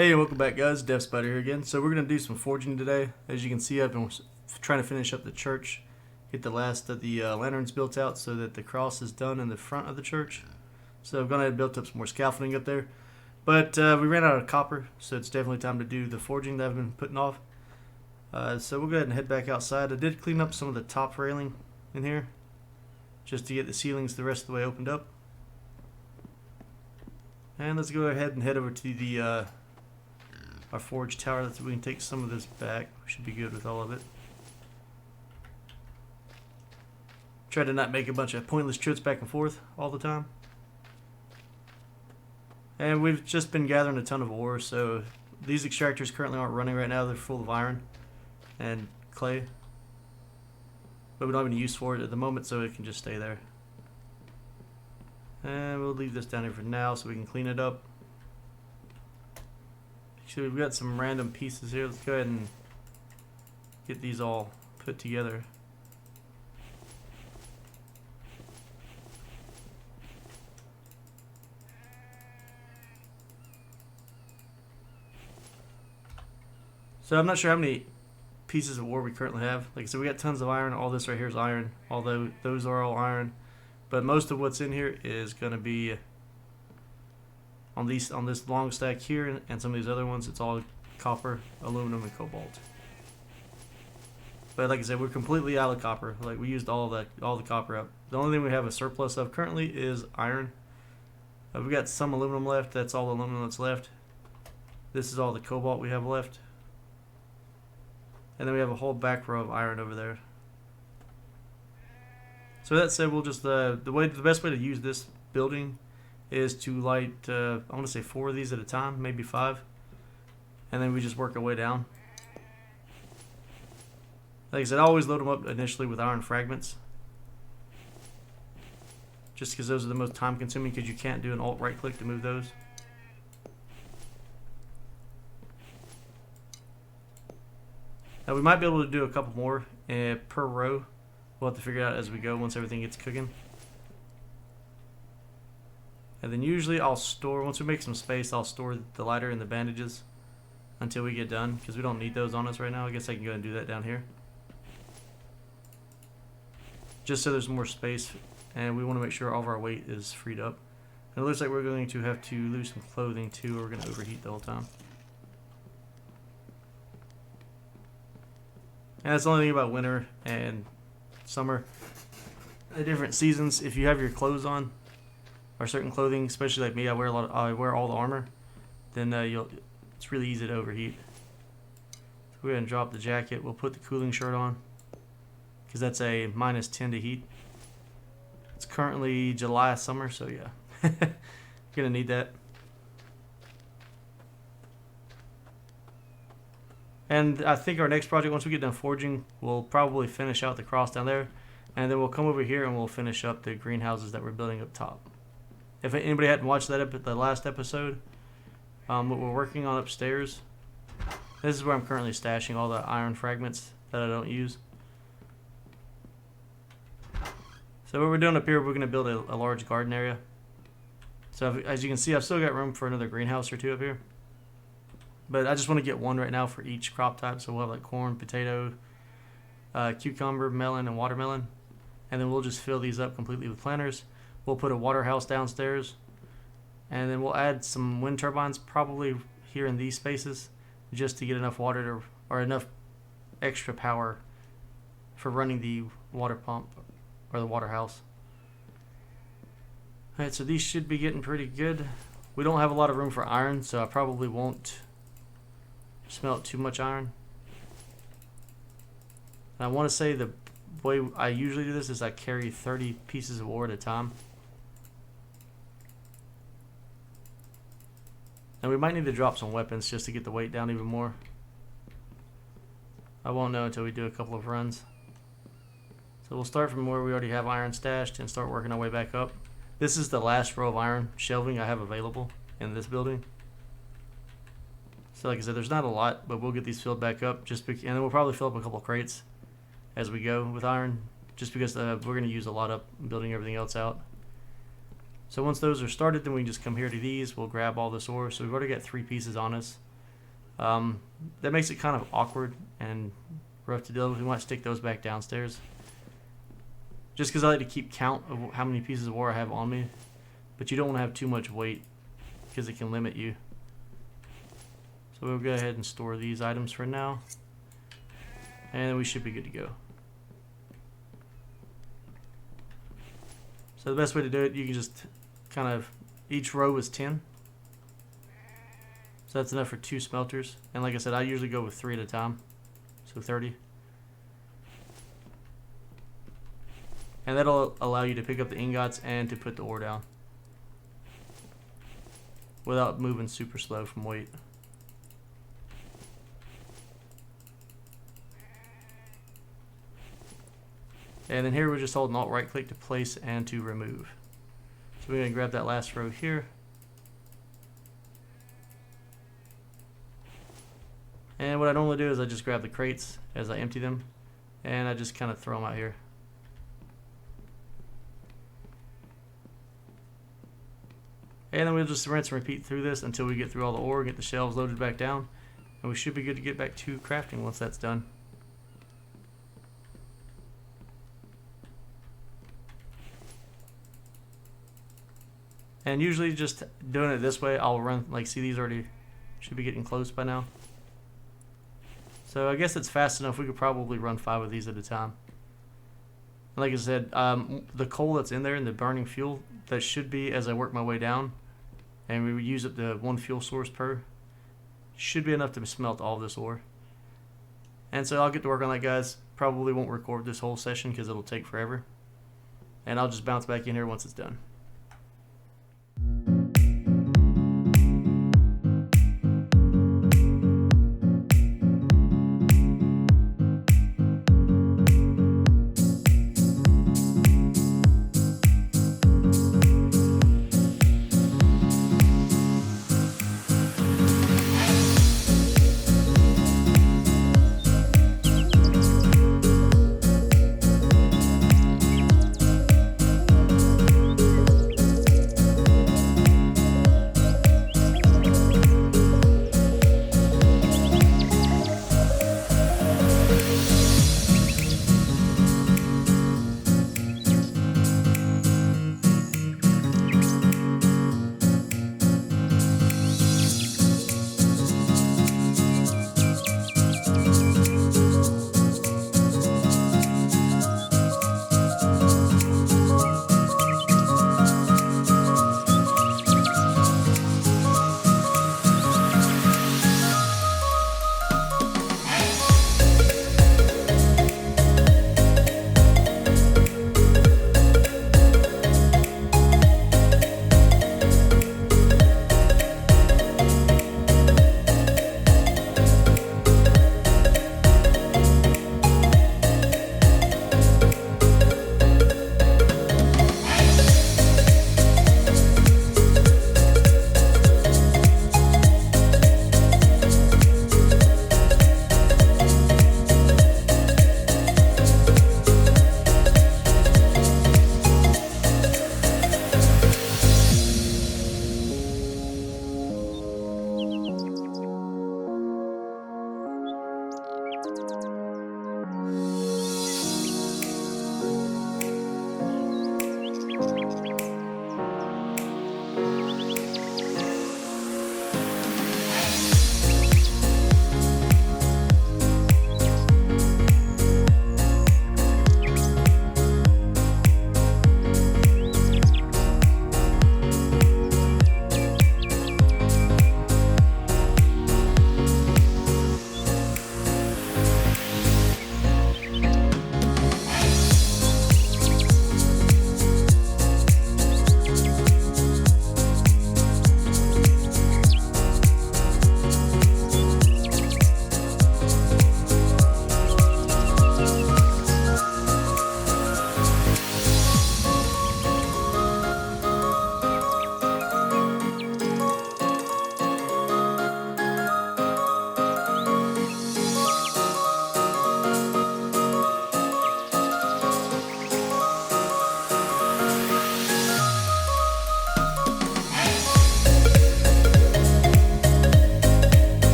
Hey, welcome back guys, Deftspider here again. So we're going to do some forging today. As you can see, I've been trying to finish up the church, get the last of the lanterns built out so that the cross is done in the front of the church. So I've gone ahead and built up some more scaffolding up there. But we ran out of copper, so it's definitely time to do the forging that I've been putting off. So we'll go ahead and head back outside. I did clean up some of the top railing in here, just to get the ceilings the rest of the way opened up. And let's go ahead and head over to the our forge tower, so we can take some of this back. We should be good with all of it. Try to not make a bunch of pointless trips back and forth all the time. And we've just been gathering a ton of ore, so these extractors currently aren't running right now. They're full of iron and clay, but we don't have any use for it at the moment, so it can just stay there. And we'll leave this down here for now so we can clean it up. Actually, we've got some random pieces here. Let's go ahead and get these all put together. So I'm not sure how many pieces of ore we currently have. Like I said, we got tons of iron. All this right here is iron, although those are all iron. But most of what's in here is going to be on this long stack here, and some of these other ones, it's all copper, aluminum, and cobalt. But like I said, we're completely out of copper. Like, we used all the copper up. The only thing we have a surplus of currently is iron. We got some aluminum left. That's all the aluminum that's left. This is all the cobalt we have left. And then we have a whole back row of iron over there. So that said, we'll just the best way to use this building is to light I want to say 4 of these at a time, maybe 5, and then we just work our way down. Like I said, I always load them up initially with iron fragments, just because those are the most time consuming, because you can't do an alt right click to move those. Now we might be able to do a couple more per row. We'll have to figure it out as we go once everything gets cooking. And then usually I'll store, once we make some space, I'll store the lighter and the bandages until we get done, because we don't need those on us right now. I guess I can go ahead and do that down here, just so there's more space, and we want to make sure all of our weight is freed up. And it looks like we're going to have to lose some clothing too, or we're going to overheat the whole time. And that's the only thing about winter and summer, the different seasons. If you have your clothes on, or certain clothing, especially like me, I wear all the armor, then it's really easy to overheat. So go ahead and drop the jacket. We'll put the cooling shirt on, because that's a -10 to heat. It's currently July, summer, so yeah, gonna need that. And I think our next project, once we get done forging, we'll probably finish out the cross down there, and then we'll come over here and we'll finish up the greenhouses that we're building up top. If anybody hadn't watched the last episode, what we're working on upstairs, this is where I'm currently stashing all the iron fragments that I don't use. So what we're doing up here, we're going to build a large garden area. So as you can see, I've still got room for another greenhouse or 2 up here. But I just want to get one right now for each crop type. So we'll have like corn, potato, cucumber, melon, and watermelon. And then we'll just fill these up completely with planters. We'll put a water house downstairs, and then we'll add some wind turbines probably here in these spaces, just to get enough water or enough extra power for running the water pump or the water house. Alright, so these should be getting pretty good. We don't have a lot of room for iron, so I probably won't smelt too much iron. And I want to say the way I usually do this is I carry 30 pieces of ore at a time. And we might need to drop some weapons just to get the weight down even more. I won't know until we do a couple of runs. So we'll start from where we already have iron stashed and start working our way back up. This is the last row of iron shelving I have available in this building. So like I said, there's not a lot, but we'll get these filled back up, and then we'll probably fill up a couple of crates as we go with iron, just because we're going to use a lot up building everything else out. So once those are started, then we can just come here to these. We'll grab all this ore. So we've already got 3 pieces on us. That makes it kind of awkward and rough to deal with. We might stick those back downstairs. Just because I like to keep count of how many pieces of ore I have on me. But you don't want to have too much weight because it can limit you. So we'll go ahead and store these items for now. And we should be good to go. So the best way to do it, you can just kind of, each row is 10. So that's enough for 2 smelters. And like I said, I usually go with 3 at a time. So 30. And that'll allow you to pick up the ingots and to put the ore down without moving super slow from weight. And then here we're just holding Alt right click to place and to remove. So we're going to grab that last row here. And what I normally do is I just grab the crates as I empty them and I just kind of throw them out here. And then we'll just rinse and repeat through this until we get through all the ore, get the shelves loaded back down, and we should be good to get back to crafting once that's done. And usually just doing it this way, I'll run, like, see, these already should be getting close by now. So I guess it's fast enough. We could probably run 5 of these at a time. Like I said, the coal that's in there and the burning fuel, that should be, as I work my way down, and we would use up the 1 fuel source per, should be enough to smelt all this ore. And so I'll get to work on that, guys. Probably won't record this whole session because it'll take forever. And I'll just bounce back in here once it's done.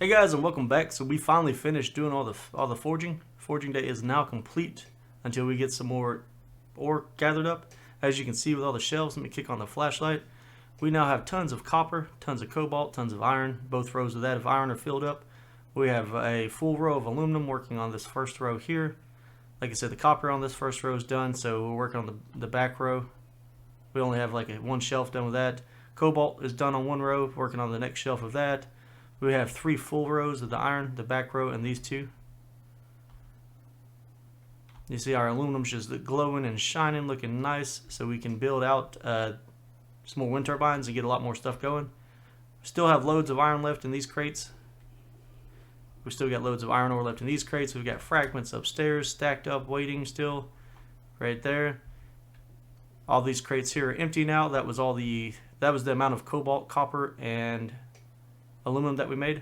Hey guys, and welcome back. So we finally finished doing all the forging. Forging day is now complete until we get some more ore gathered up. As you can see with all the shelves, let me kick on the flashlight. We now have tons of copper, tons of cobalt, tons of iron. Both rows of that of iron are filled up. We have a full row of aluminum working on this first row here. Like I said, the copper on this first row is done, so we're working on the back row. We only have like one shelf done with that. Cobalt is done on one row, working on the next shelf of that. We have 3 full rows of the iron, the back row, and these 2. You see our aluminum's just glowing and shining, looking nice, so we can build out some more wind turbines and get a lot more stuff going. We still have loads of iron left in these crates. We still got loads of iron ore left in these crates. We've got fragments upstairs, stacked up, waiting still, right there. All these crates here are empty now. That was the amount of cobalt, copper, and aluminum that we made.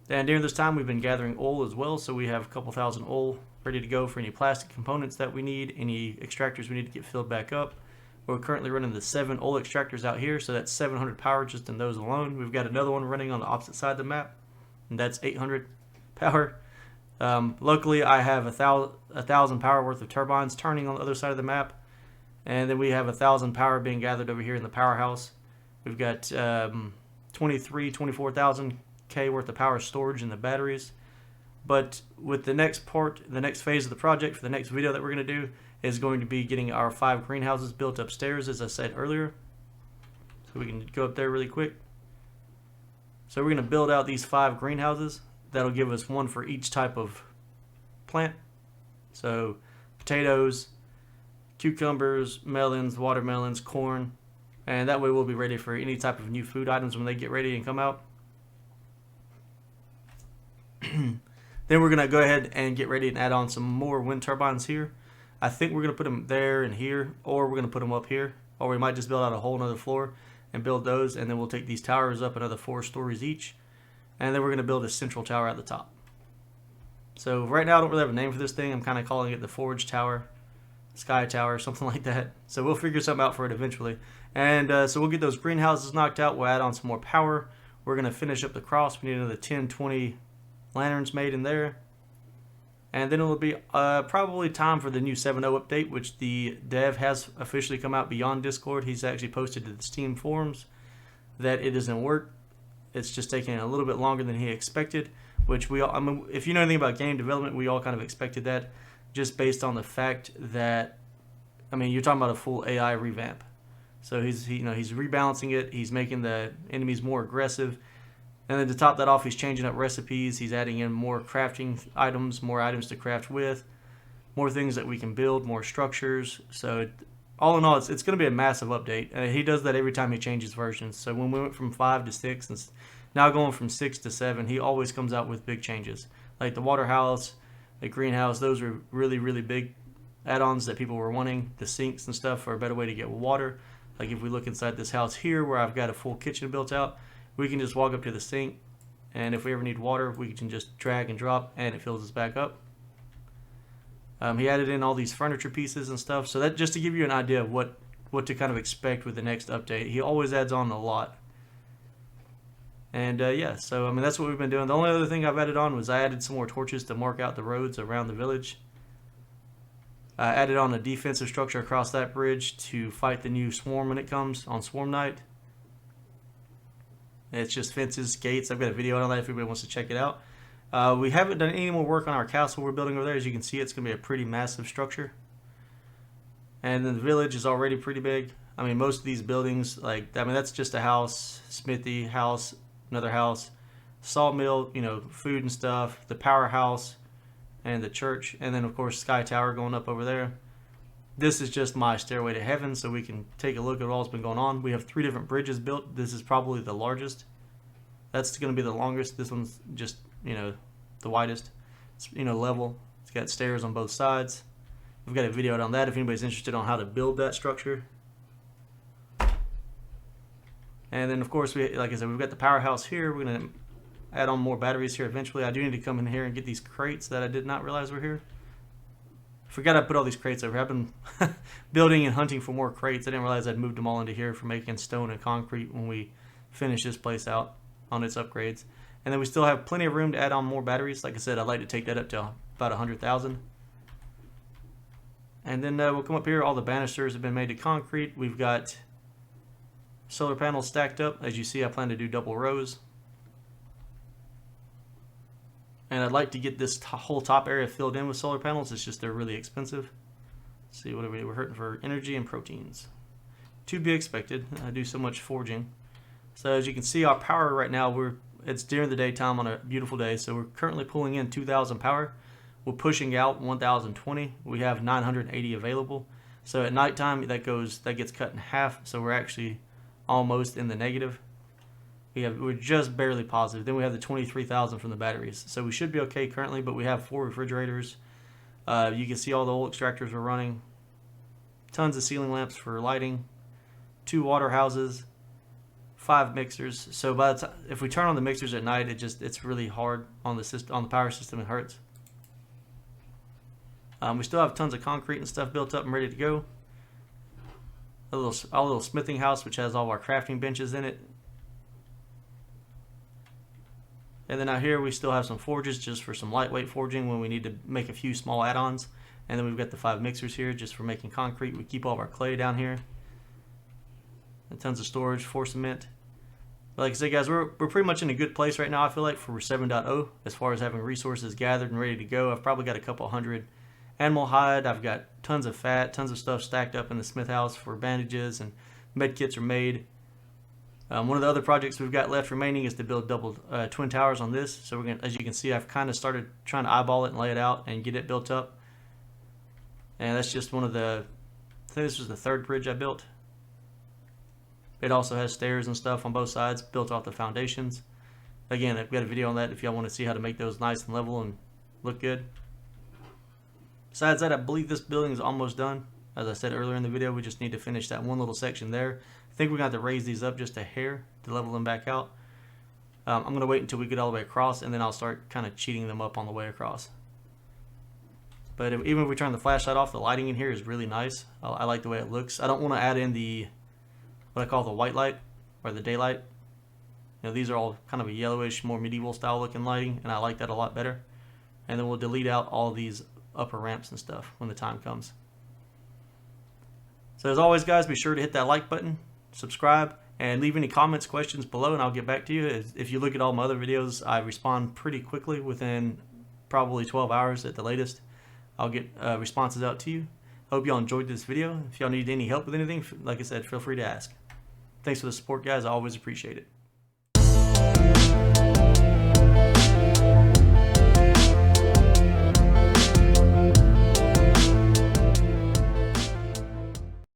And during this time we've been gathering oil as well, so we have a couple thousand oil ready to go for any plastic components that we need, any extractors we need to get filled back up. We're currently running the 7 oil extractors out here, so that's 700 power just in those alone. We've got another one running on the opposite side of the map, and that's 800 power. Luckily I have 1,000 power worth of turbines turning on the other side of the map, and then we have 1,000 power being gathered over here in the powerhouse. We've got 24,000 K worth of power storage in the batteries. But with the next phase of the project for the next video that we're going to do is going to be getting our 5 greenhouses built upstairs, as I said earlier. So we can go up there really quick. So we're going to build out these 5 greenhouses. That'll give us one for each type of plant. So potatoes, cucumbers, melons, watermelons, corn. And that way we'll be ready for any type of new food items when they get ready and come out. Then we're going to go ahead and get ready and add on some more wind turbines here. I think we're going to put them there and here, or we're going to put them up here. Or we might just build out a whole nother floor and build those, and then we'll take these towers up another 4 stories each. And then we're going to build a central tower at the top. So right now I don't really have a name for this thing. I'm kind of calling it the Forge Tower, Sky Tower, something like that. So we'll figure something out for it eventually. And so we'll get those greenhouses knocked out. We'll add on some more power. We're going to finish up the cross. We need another 10, 20 lanterns made in there. And then it'll be probably time for the new 7.0 update, which the dev has officially come out beyond Discord. He's actually posted to the Steam forums that it doesn't work. It's just taking a little bit longer than he expected, which we all, I mean, if you know anything about game development, we all kind of expected that, just based on the fact that, I mean, you're talking about a full AI revamp. So he's rebalancing it. He's making the enemies more aggressive. And then to top that off, he's changing up recipes. He's adding in more crafting items, more items to craft with, more things that we can build, more structures. So all in all, it's going to be a massive update. He does that every time he changes versions. So when we went from 5 to 6, and now going from 6 to 7, he always comes out with big changes. Like the water house, the greenhouse, those are really, really big add-ons that people were wanting. The sinks and stuff are a better way to get water. Like if we look inside this house here where I've got a full kitchen built out, we can just walk up to the sink, and if we ever need water, we can just drag and drop, and it fills us back up. He added in all these furniture pieces and stuff, so that just to give you an idea of what to kind of expect with the next update. He always adds on a lot. And yeah, so I mean that's what we've been doing. The only other thing I've added on was I added some more torches to mark out the roads around the village. I added on a defensive structure across that bridge to fight the new swarm when it comes on swarm night. It's just fences, gates. I've got a video on that if anybody wants to check it out. We haven't done any more work on our castle we're building over there. As you can see, it's going to be a pretty massive structure. And then the village is already pretty big. I mean, most of these buildings, like, I mean, that's just a house, smithy, house, another house, sawmill, you know, food and stuff, the powerhouse, and the church. And then, of course, Sky Tower going up over there. This is just my stairway to heaven, so we can take a look at what's been going on. We have 3 different bridges built. This is probably the largest. That's going to be the longest. This one's just, you know, the widest. It's, you know, level. It's got stairs on both sides. We've got a video out on that if anybody's interested on how to build that structure. And then, of course, like I said, we've got the powerhouse here. We're going to add on more batteries here eventually. I do need to come in here and get these crates that I did not realize were here. Forgot I put all these crates over here. I've been building and hunting for more crates. I didn't realize I'd moved them all into here for making stone and concrete when we finish this place out on its upgrades. And then we still have plenty of room to add on more batteries. Like I said, I'd like to take that up to about 100,000. And then we'll come up here. All the banisters have been made to concrete. We've got solar panels stacked up. As you see, I plan to do double rows. And I'd like to get this whole top area filled in with solar panels. It's just they're really expensive. Let's see, what are we? We're hurting for energy and proteins. To be expected. I do so much forging. So as you can see, our power right now, it's during the daytime on a beautiful day. So we're currently pulling in 2,000 power. We're pushing out 1,020. We have 980 available. So at nighttime, that gets cut in half. So we're actually almost in the negative. We're just barely positive. Then we have the 23,000 from the batteries. So we should be okay currently, but we have 4 refrigerators. You can see all the oil extractors are running. Tons of ceiling lamps for lighting. 2 water houses. 5 mixers. So by the time, if we turn on the mixers at night, it's really hard on the system, on the power system. It hurts. We still have tons of concrete and stuff built up and ready to go. Our little smithing house, which has all our crafting benches in it. And then out here we still have some forges just for some lightweight forging when we need to make a few small add-ons. And then we've got the 5 mixers here just for making concrete. We keep all of our clay down here. And tons of storage for cement. But like I said, guys, we're pretty much in a good place right now, I feel like, for 7.0 as far as having resources gathered and ready to go. I've probably got a couple hundred animal hide. I've got tons of fat, tons of stuff stacked up in the smith house for bandages, and med kits are made. One of the other projects we've got left remaining is to build double twin towers on this. So we're gonna, as you can see, I've kind of started trying to eyeball it and lay it out and get it built up. And that's just one of the, I think this was the 3rd bridge I built. It also has stairs and stuff on both sides built off the foundations. Again, I've got a video on that if y'all want to see how to make those nice and level and look good. Besides that, I believe this building is almost done. As I said earlier in the video, we just need to finish that one little section there. I think we're going to have to raise these up just a hair to level them back out. I'm going to wait until we get all the way across, and then I'll start kind of cheating them up on the way across. But even if we turn the flashlight off, the lighting in here is really nice. I like the way it looks. I don't want to add in what I call the white light or the daylight. You know, these are all kind of a yellowish, more medieval style looking lighting, and I like that a lot better. And then we'll delete out all these upper ramps and stuff when the time comes. So as always, guys, be sure to hit that like button, subscribe, and leave any comments, questions below, and I'll get back to you. If you look at all my other videos, I respond pretty quickly within probably 12 hours at the latest. I'll get responses out to you. Hope y'all enjoyed this video. If y'all need any help with anything, like I said, feel free to ask. Thanks for the support, guys. I always appreciate it.